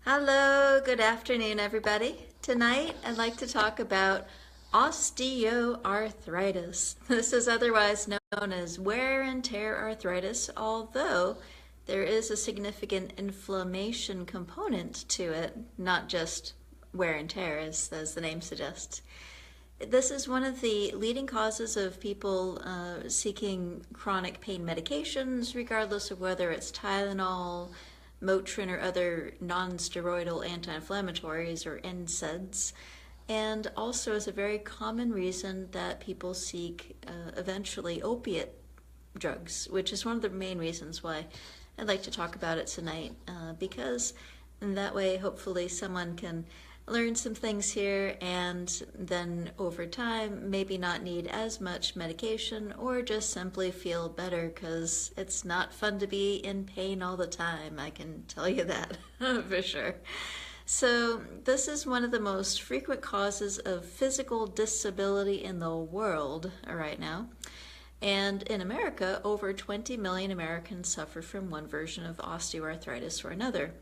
Hello, good afternoon, everybody. Tonight, I'd like to talk about osteoarthritis. This is otherwise known as wear and tear arthritis, although there is a significant inflammation component to it, not just wear and tear, as the name suggests. This is one of the leading causes of people seeking chronic pain medications, regardless of whether it's Tylenol, Motrin, or other non-steroidal anti-inflammatories or NSAIDs, and also is a very common reason that people seek eventually opiate drugs, which is one of the main reasons why I'd like to talk about it tonight, because in that way hopefully someone can learn some things here and then over time maybe not need as much medication or just simply feel better, because it's not fun to be in pain all the time, I can tell you that for sure. So this is one of the most frequent causes of physical disability in the world right now. And in America, over 20 million Americans suffer from one version of osteoarthritis or another.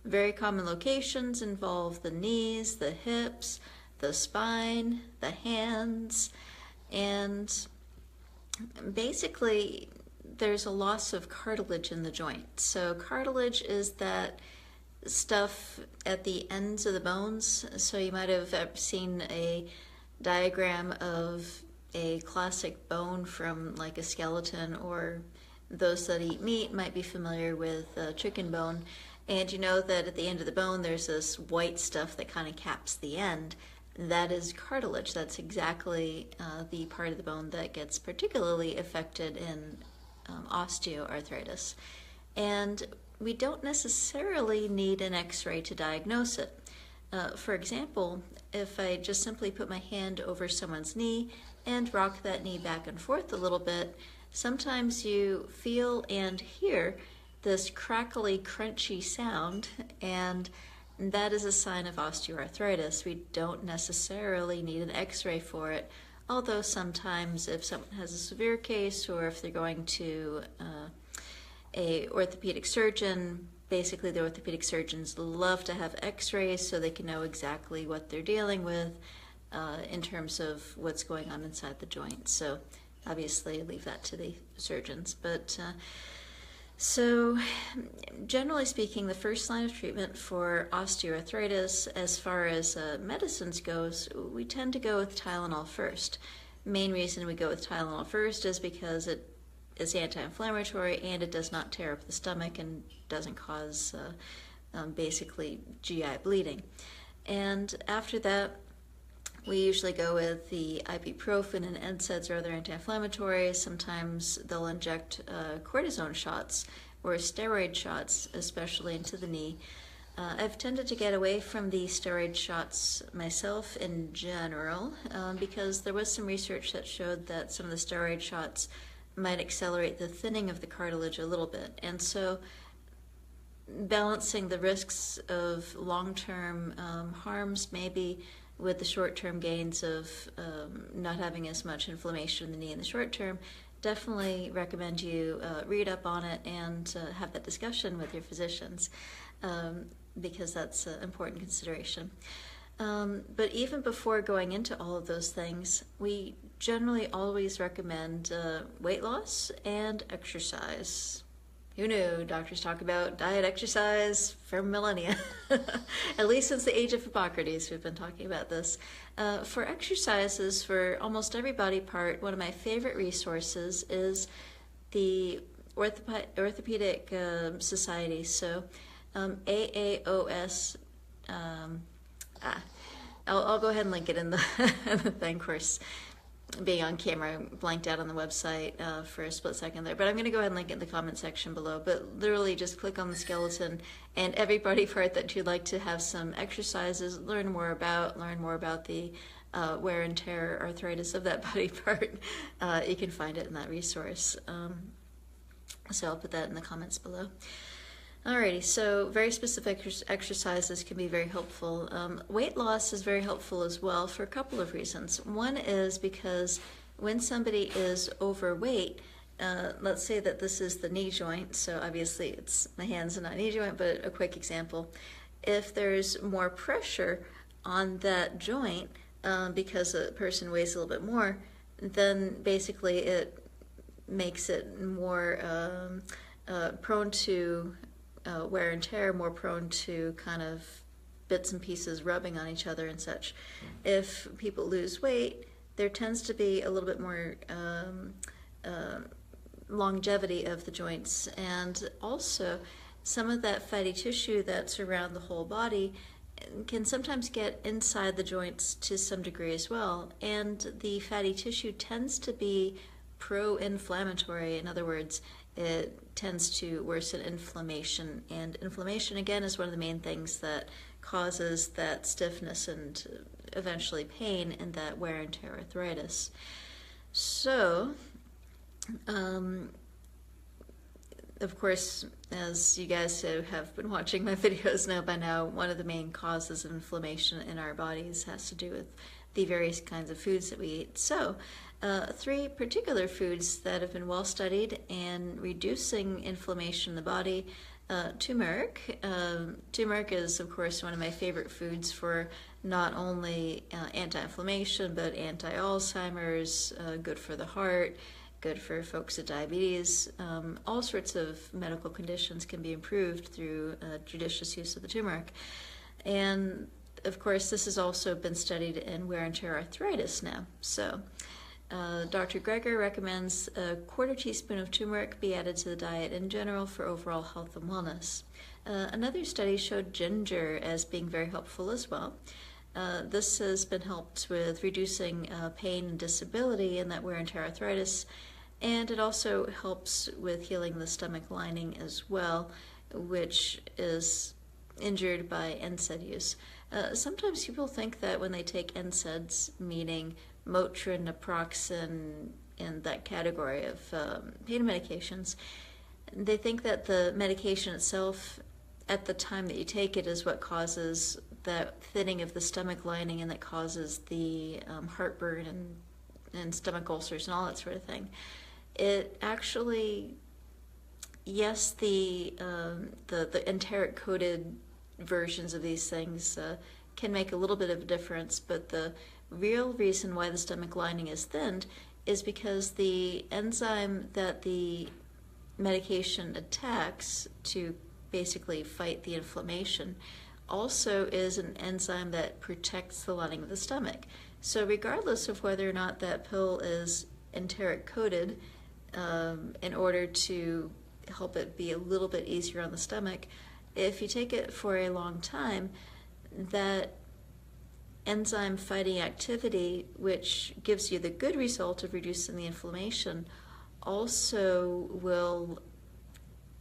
Very common locations involve the knees, the hips, the spine, the hands, and basically there's a loss of cartilage in the joint. So cartilage is that stuff at the ends of the bones. So you might have seen a diagram of a classic bone from like a skeleton, or those that eat meat might be familiar with chicken bone. And you know that at the end of the bone there's this white stuff that kind of caps the end. That is cartilage. That's exactly the part of the bone that gets particularly affected in osteoarthritis. And we don't necessarily need an x-ray to diagnose it. For example, if I just simply put my hand over someone's knee and rock that knee back and forth a little bit, sometimes you feel and hear this crackly, crunchy sound, and that is a sign of osteoarthritis. We don't necessarily need an x-ray for it, although sometimes if someone has a severe case or if they're going to a orthopedic surgeon, basically the orthopedic surgeons love to have x-rays so they can know exactly what they're dealing with in terms of what's going on inside the joint. So obviously leave that to the surgeons. But so generally speaking, the first line of treatment for osteoarthritis as far as medicines goes, we tend to go with Tylenol first. Main reason we go with Tylenol first is because it is anti-inflammatory and it does not tear up the stomach and doesn't cause basically GI bleeding. And after that, we usually go with the ibuprofen and NSAIDs or other anti-inflammatories. Sometimes they'll inject cortisone shots or steroid shots, especially into the knee. I've tended to get away from the steroid shots myself in general because there was some research that showed that some of the steroid shots might accelerate the thinning of the cartilage a little bit. And so balancing the risks of long-term harms maybe with the short-term gains of not having as much inflammation in the knee in the short term, definitely recommend you read up on it and have that discussion with your physicians because that's an important consideration. But even before going into all of those things, we generally always recommend weight loss and exercise. Who knew? Doctors talk about diet, exercise for millennia. At least since the age of Hippocrates, we've been talking about this. For exercises for almost every body part, one of my favorite resources is the Orthopedic Society. So AAOS. I'll go ahead and link it in the, the thing. Of course, being on camera, I blanked out on the website for a split second there, but I'm going to go ahead and link it in the comment section below. But literally just click on the skeleton and every body part that you'd like to have some exercises, learn more about the wear and tear arthritis of that body part. You can find it in that resource. So I'll put that in the comments below. Alrighty, so very specific exercises can be very helpful. Weight loss is very helpful as well for a couple of reasons. One is because when somebody is overweight, let's say that this is the knee joint, so obviously it's my hands and not knee joint, but a quick example. If there's more pressure on that joint because a person weighs a little bit more, then basically it makes it more prone to wear and tear, more prone to kind of bits and pieces rubbing on each other and such. If people lose weight, there tends to be a little bit more longevity of the joints, and also some of that fatty tissue that's around the whole body can sometimes get inside the joints to some degree as well, and the fatty tissue tends to be pro-inflammatory. In other words, it tends to worsen inflammation, and inflammation again is one of the main things that causes that stiffness and eventually pain in that wear and tear arthritis. So of course, as you guys who have been watching my videos know by now, one of the main causes of inflammation in our bodies has to do with the various kinds of foods that we eat. So, three particular foods that have been well studied in reducing inflammation in the body. Turmeric. Turmeric is, of course, one of my favorite foods for not only anti-inflammation, but anti-Alzheimer's, good for the heart, good for folks with diabetes. All sorts of medical conditions can be improved through judicious use of the turmeric. And of course, this has also been studied in wear and tear arthritis now. So Dr. Greger recommends a quarter teaspoon of turmeric be added to the diet in general for overall health and wellness. Another study showed ginger as being very helpful as well. This has been helped with reducing pain and disability in that wear and tear arthritis, and it also helps with healing the stomach lining as well, which is injured by NSAID use. Sometimes people think that when they take NSAIDs, meaning Motrin, naproxen, in that category of pain medications, they think that the medication itself at the time that you take it is what causes that thinning of the stomach lining and that causes the heartburn and stomach ulcers and all that sort of thing. It actually, yes, the enteric coated versions of these things can make a little bit of a difference, but the real reason why the stomach lining is thinned is because the enzyme that the medication attacks to basically fight the inflammation also is an enzyme that protects the lining of the stomach. So regardless of whether or not that pill is enteric coated, in order to help it be a little bit easier on the stomach, if you take it for a long time, that enzyme fighting activity, which gives you the good result of reducing the inflammation, also will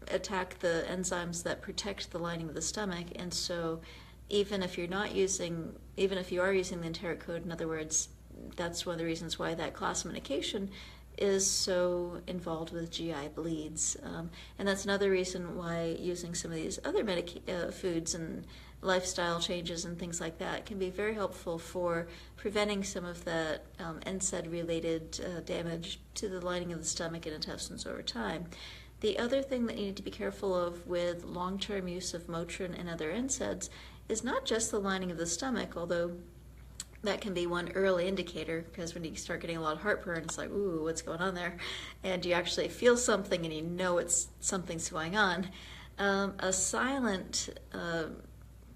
attack the enzymes that protect the lining of the stomach. And so even if you are using the enteric coat, in other words, that's one of the reasons why that class of medication is so involved with GI bleeds. And that's another reason why using some of these other foods and lifestyle changes and things like that can be very helpful for preventing some of that NSAID-related damage to the lining of the stomach and intestines over time. The other thing that you need to be careful of with long-term use of Motrin and other NSAIDs is not just the lining of the stomach, although that can be one early indicator, because when you start getting a lot of heartburn, it's like, ooh, what's going on there? And you actually feel something and you know something's going on. A silent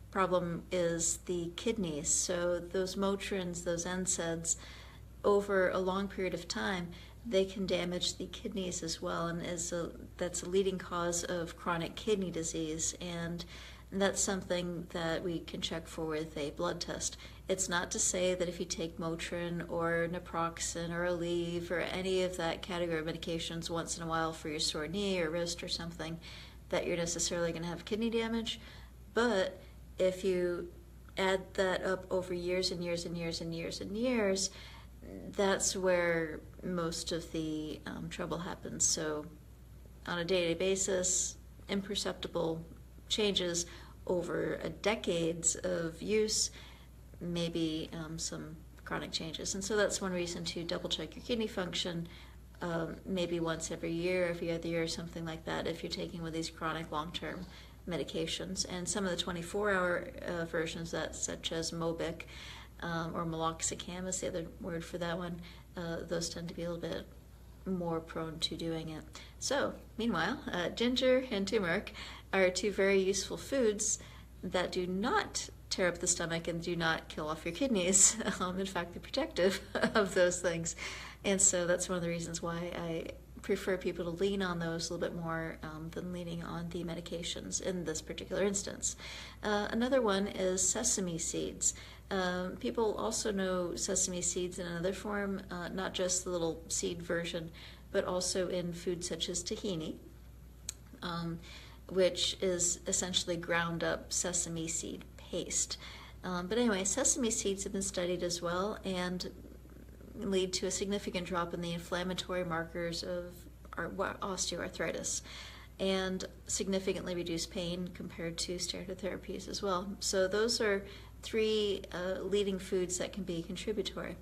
problem is the kidneys. So those Motrins, those NSAIDs, over a long period of time, they can damage the kidneys as well, and that's a leading cause of chronic kidney disease, and that's something that we can check for with a blood test. It's not to say that if you take Motrin or naproxen or Aleve or any of that category of medications once in a while for your sore knee or wrist or something, that you're necessarily going to have kidney damage. But if you add that up over years and years and years and years and years, that's where most of the trouble happens. So on a day-to-day basis, imperceptible changes over decades of use, maybe some chronic changes. And so that's one reason to double check your kidney function, maybe once every year, every other year, something like that, if you're taking one of these chronic long-term medications. And some of the 24-hour versions, that such as Mobic or meloxicam is the other word for that one, those tend to be a little bit more prone to doing it. So, meanwhile, ginger and turmeric are two very useful foods that do not tear up the stomach and do not kill off your kidneys. In fact, they're protective of those things. And so that's one of the reasons why I prefer people to lean on those a little bit more than leaning on the medications in this particular instance. Another one is sesame seeds. People also know sesame seeds in another form, not just the little seed version, but also in foods such as tahini, which is essentially ground up sesame seed paste. But anyway, sesame seeds have been studied as well and lead to a significant drop in the inflammatory markers of osteoarthritis and significantly reduce pain compared to steroid therapies as well. So those are three leading foods that can be contributory.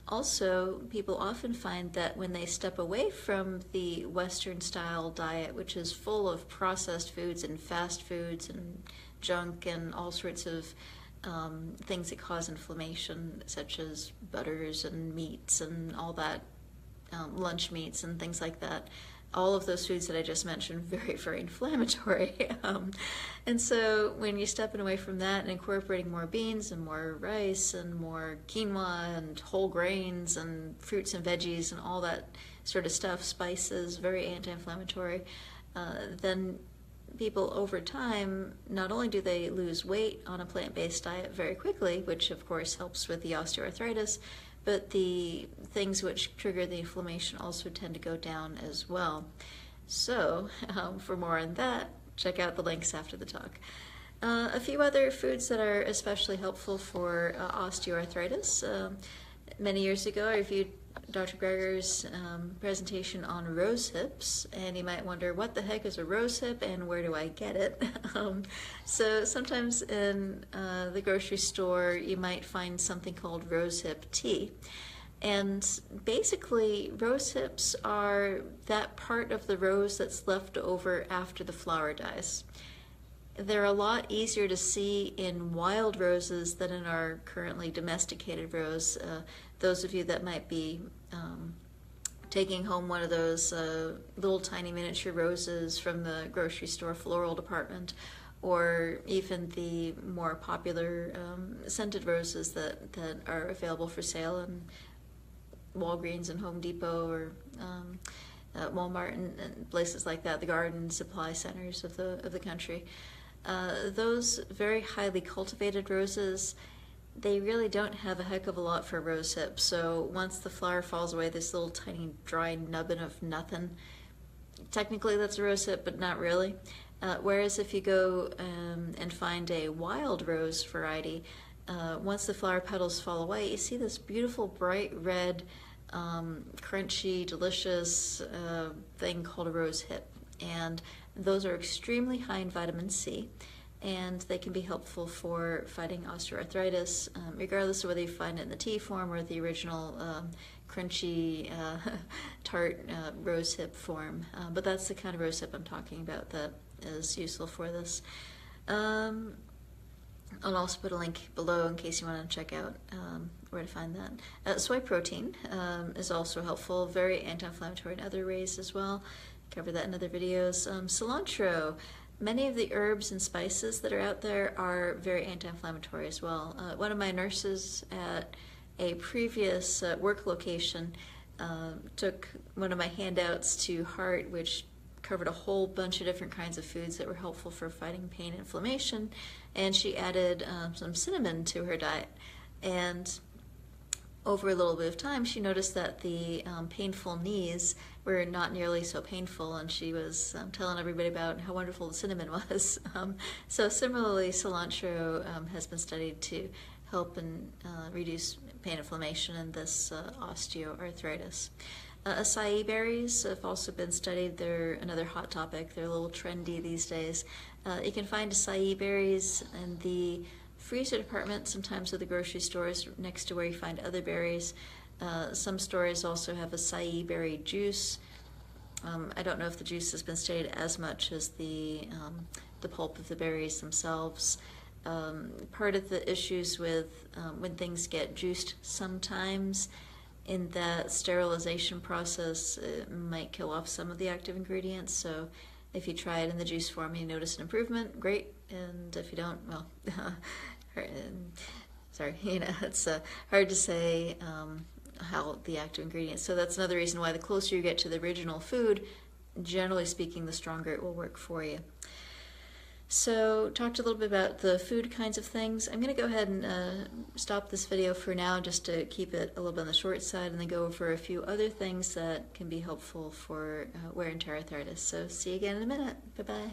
Also, people often find that when they step away from the Western style diet, which is full of processed foods and fast foods and junk and all sorts of things that cause inflammation, such as butters and meats and all that, lunch meats and things like that. All of those foods that I just mentioned, very, very inflammatory. And so when you're stepping away from that and incorporating more beans and more rice and more quinoa and whole grains and fruits and veggies and all that sort of stuff, spices, very anti-inflammatory, then people over time, not only do they lose weight on a plant-based diet very quickly, which of course helps with the osteoarthritis, but the things which trigger the inflammation also tend to go down as well. So for more on that, check out the links after the talk. A few other foods that are especially helpful for osteoarthritis. Many years ago, I reviewed Dr. Greger's presentation on rose hips, and you might wonder, what the heck is a rose hip and where do I get it? So sometimes in the grocery store you might find something called rose hip tea, and basically rose hips are that part of the rose that's left over after the flower dies. They're a lot easier to see in wild roses than in our currently domesticated rose. Those of you that might be taking home one of those little tiny miniature roses from the grocery store floral department, or even the more popular scented roses that are available for sale in Walgreens and Home Depot or Walmart and places like that, the garden supply centers of the country. Those very highly cultivated roses, they really don't have a heck of a lot for rose hips. So once the flower falls away, this little tiny dry nubbin of nothing, technically that's a rose hip, but not really. Whereas if you go and find a wild rose variety, once the flower petals fall away, you see this beautiful bright red, crunchy, delicious thing called a rose hip. And those are extremely high in vitamin C, and they can be helpful for fighting osteoarthritis, regardless of whether you find it in the tea form or the original crunchy, tart rose hip form. But that's the kind of rose hip I'm talking about that is useful for this. I'll also put a link below in case you want to check out where to find that. Soy protein is also helpful, very anti-inflammatory in other ways as well. Cover that in other videos. Cilantro. Many of the herbs and spices that are out there are very anti-inflammatory as well. One of my nurses at a previous work location took one of my handouts to heart, which covered a whole bunch of different kinds of foods that were helpful for fighting pain and inflammation, and she added some cinnamon to her diet. And over a little bit of time, she noticed that the painful knees were not nearly so painful, and she was telling everybody about how wonderful the cinnamon was. So similarly, cilantro has been studied to help and reduce pain inflammation in this osteoarthritis. Acai berries have also been studied. They're another hot topic. They're a little trendy these days. You can find acai berries in the freezer department, sometimes at the grocery stores next to where you find other berries. Some stores also have acai berry juice. I don't know if the juice has been studied as much as the the pulp of the berries themselves. Part of the issues with when things get juiced sometimes, in that sterilization process, it might kill off some of the active ingredients. So if you try it in the juice form and you notice an improvement, great. And if you don't, well, sorry, it's hard to say how the active ingredients. So that's another reason why the closer you get to the original food, generally speaking, the stronger it will work for you. So talked a little bit about the food kinds of things. I'm going to go ahead and stop this video for now just to keep it a little bit on the short side, and then go over a few other things that can be helpful for wear and tear arthritis. So see you again in a minute. Bye-bye.